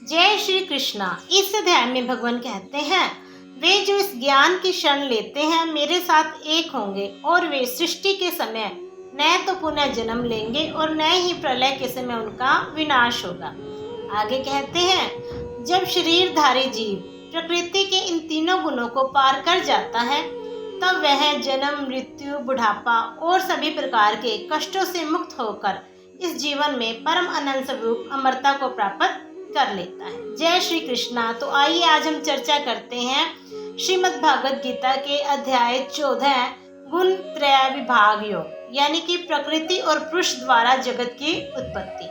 जय श्री कृष्णा। इस अध्याय में भगवान कहते हैं, वे जो इस ज्ञान की शरण लेते हैं मेरे साथ एक होंगे और वे सृष्टि के समय न तो पुनः जन्म लेंगे और न ही प्रलय के समय उनका विनाश होगा। आगे कहते हैं, जब शरीरधारी जीव प्रकृति के इन तीनों गुणों को पार कर जाता है तब वह जन्म, मृत्यु, बुढ़ापा और सभी प्रकार के कष्टों से मुक्त होकर इस जीवन में परम अनंत स्वरूप अमरता को प्राप्त कर लेता है। जय श्री कृष्णा। तो आइए आज हम चर्चा करते हैं श्रीमद् भागवत गीता के अध्याय 14 गुण त्रय विभाग योग, यानी कि प्रकृति और पुरुष द्वारा जगत की उत्पत्ति।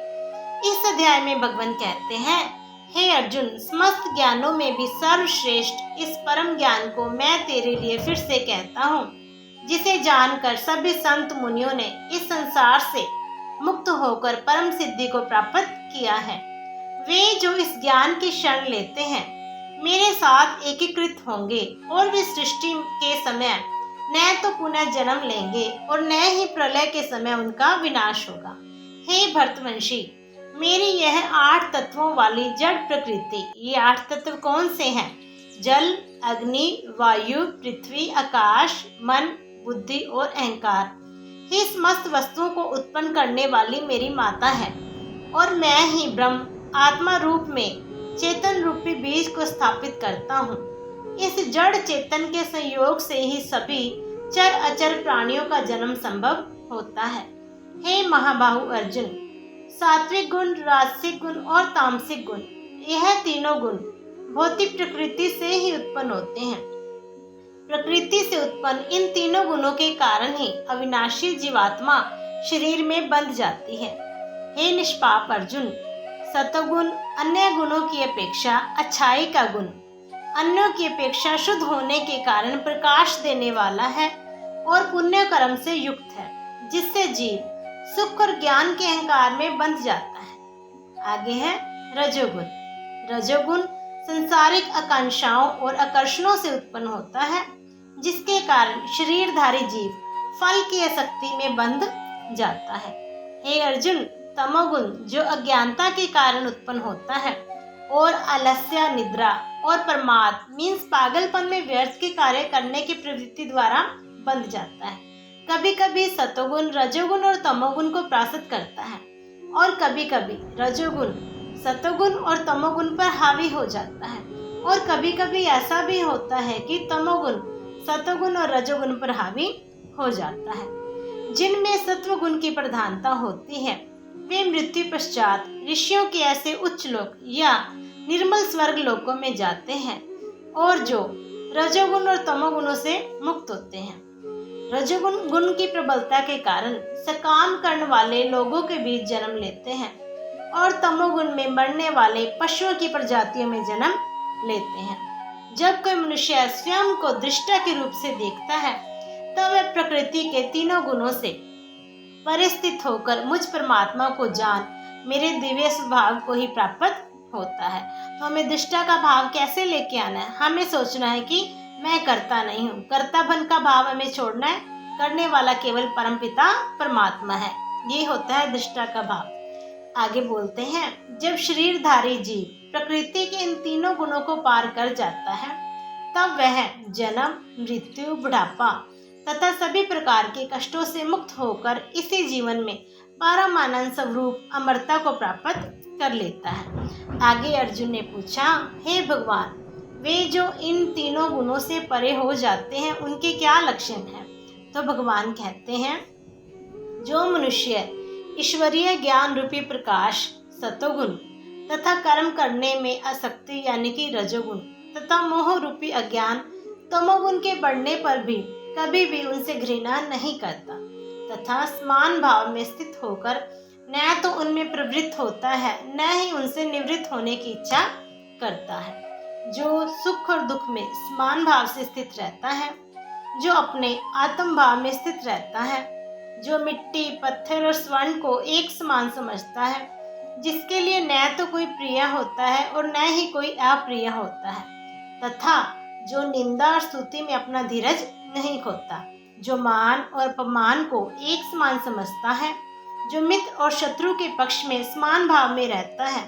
इस अध्याय में भगवान कहते हैं, हे अर्जुन, समस्त ज्ञानों में भी सर्वश्रेष्ठ इस परम ज्ञान को मैं तेरे लिए फिर से कहता हूँ, जिसे जानकर सभी संत मुनियों ने इस संसार से मुक्त होकर परम सिद्धि को प्राप्त किया है। वे जो इस ज्ञान की शरण लेते हैं मेरे साथ एकीकृत होंगे और वे सृष्टि के समय न तो पुनः जन्म लेंगे और न ही प्रलय के समय उनका विनाश होगा। हे भरतवंशी, मेरी यह 8 तत्वों वाली जड़ प्रकृति, ये 8 तत्व कौन से हैं? जल, अग्नि, वायु, पृथ्वी, आकाश, मन, बुद्धि और अहंकार, ये समस्त वस्तुओं को उत्पन्न करने वाली मेरी माता है और मैं ही ब्रह्म आत्मा रूप में चेतन रूपी बीज को स्थापित करता हूँ। इस जड़ चेतन के संयोग से ही सभी चर अचर प्राणियों का जन्म संभव होता है। हे महाबाहु अर्जुन, सात्विक गुण, राजसिक गुण और तामसिक गुण, यह तीनों गुण भौतिक प्रकृति से ही उत्पन्न होते हैं। प्रकृति से उत्पन्न इन तीनों गुणों के कारण ही अविनाशी जीवात्मा शरीर में बंध जाती है। हे निष्पाप अर्जुन, सतोगुण अन्य गुणों की अपेक्षा अच्छाई का गुण, अन्यों की अपेक्षा शुद्ध होने के कारण प्रकाश देने वाला है और पुण्य कर्म से युक्त है, जिससे जीव सुख और ज्ञान के अहंकार में बंध जाता है। आगे है रजोगुण। रजोगुण संसारिक आकांक्षाओं और आकर्षणों से उत्पन्न होता है, जिसके कारण शरीरधारी जीव फल की आसक्ति में बंध जाता है। हे अर्जुन, तमोगुण जो अज्ञानता के कारण उत्पन्न होता है और आलस्य, निद्रा और प्रमाद मीन्स पागलपन में व्यर्थ के कार्य करने की प्रवृत्ति द्वारा बंध जाता है। कभी कभी सतोगुण रजोगुण और तमोगुण को परास्त करता है और कभी कभी रजोगुण सतोगुण और तमोगुण पर हावी हो जाता है और कभी कभी ऐसा भी होता है कि तमोगुण सतोगुण और रजोगुण पर हावी हो जाता है। जिनमें सत्वगुण की प्रधानता होती है वे मृत्यु पश्चात ऋषियों के ऐसे उच्च लोक या निर्मल स्वर्ग लोकों में जाते हैं और जो रजोगुण और तमोगुणों से मुक्त होते हैं। रजोगुण गुण की प्रबलता के कारण सकाम करने वाले लोगों के बीच जन्म लेते हैं और तमोगुण में मरने वाले पशुओं की प्रजातियों में जन्म लेते हैं। जब कोई मनुष्य स्वयं को दृष्टा के रूप से देखता है तब वह प्रकृति के तीनों गुणों से परिस्थित होकर मुझ परमात्मा को जान मेरे दिव्य स्वभाव को ही प्राप्त होता है। तो हमें दृष्टा का भाव कैसे लेके आना है? हमें सोचना है कि मैं करता नहीं हूँ, कर्तापन का भाव हमें छोड़ना है, करने वाला केवल परमपिता परमात्मा है। ये होता है दृष्टा का भाव। आगे बोलते हैं, जब शरीरधारी जीव प्रकृति के इन तीनों गुणों को पार कर जाता है तब वह जन्म, मृत्यु, बुढ़ापा तथा सभी प्रकार के कष्टों से मुक्त होकर इसी जीवन में परम आनंद स्वरूप अमरता को प्राप्त कर लेता है। आगे अर्जुन ने पूछा, हे भगवान, वे जो इन तीनों गुणों से परे हो जाते हैं उनके क्या लक्षण हैं? तो भगवान कहते हैं, जो मनुष्य ईश्वरीय ज्ञान रूपी प्रकाश सतोगुण तथा कर्म करने में आसक्ति यानी कि रजोगुण तथा मोह रूपी अज्ञान तमोगुण के बढ़ने पर भी कभी भी उनसे घृणा नहीं करता तथा समान भाव में स्थित होकर न तो उनमें प्रवृत्त होता है न ही उनसे निवृत्त होने की इच्छा करता है, जो सुख और दुख में समान भाव से स्थित रहता है, जो अपने आत्म भाव में स्थित रहता है, जो मिट्टी, पत्थर और स्वर्ण को एक समान समझता है, जिसके लिए न तो कोई प्रिय होता है और न ही कोई अप्रिय होता है, तथा जो निंदा और स्तुति में अपना धीरज नहीं खोता, जो मान और अपमान को एक समान समझता है, जो मित्र और शत्रु के पक्ष में समान भाव में रहता है,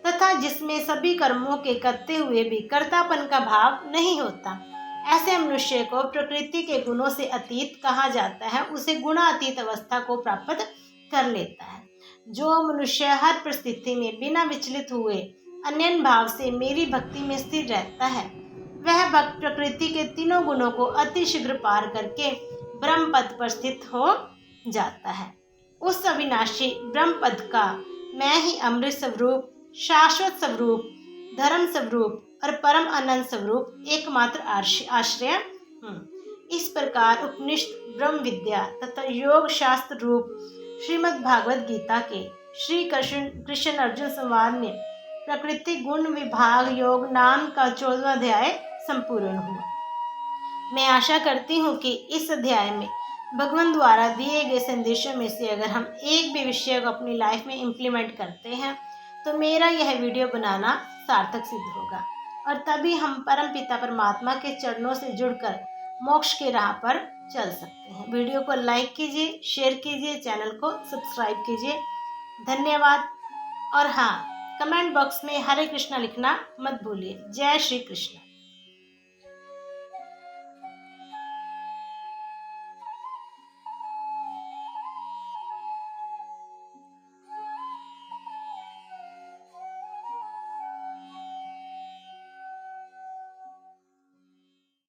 तथा जिसमें सभी कर्मों के करते हुए भी कर्तापन का भाव नहीं होता। ऐसे मनुष्य को प्रकृति के गुणों से अतीत कहा जाता है, उसे गुणातीत अवस्था को प्राप्त कर लेता है। जो मनुष्य हर परिस्थिति में बिना विचलित हुए अनन्य भाव से मेरी भक्ति में स्थिर रहता है, वह भक्त प्रकृति के तीनों गुणों को अतिशीघ्र पार करके ब्रह्म पद पर स्थित हो जाता है। उस अविनाशी ब्रह्म पद का मैं ही अमृत स्वरूप, शाश्वत स्वरूप, धर्म स्वरूप और परम आनंद स्वरूप एकमात्र आश्रय हूँ। इस प्रकार उपनिषद, ब्रह्म विद्या तथा योग शास्त्र रूप श्रीमद् भागवत गीता के श्री कृष्ण अर्जुन संवाद में प्रकृति गुण विभाग योग नाम का 14वां अध्याय संपूर्ण हुआ। मैं आशा करती हूँ कि इस अध्याय में भगवान द्वारा दिए गए संदेशों में से अगर हम एक भी विषय को अपनी लाइफ में इम्प्लीमेंट करते हैं तो मेरा यह वीडियो बनाना सार्थक सिद्ध होगा और तभी हम परम पिता परमात्मा के चरणों से जुड़कर मोक्ष के राह पर चल सकते हैं। वीडियो को लाइक कीजिए, शेयर कीजिए, चैनल को सब्सक्राइब कीजिए। धन्यवाद। और हाँ, कमेंट बॉक्स में हरे कृष्णा लिखना मत भूलिए। जय श्री कृष्ण।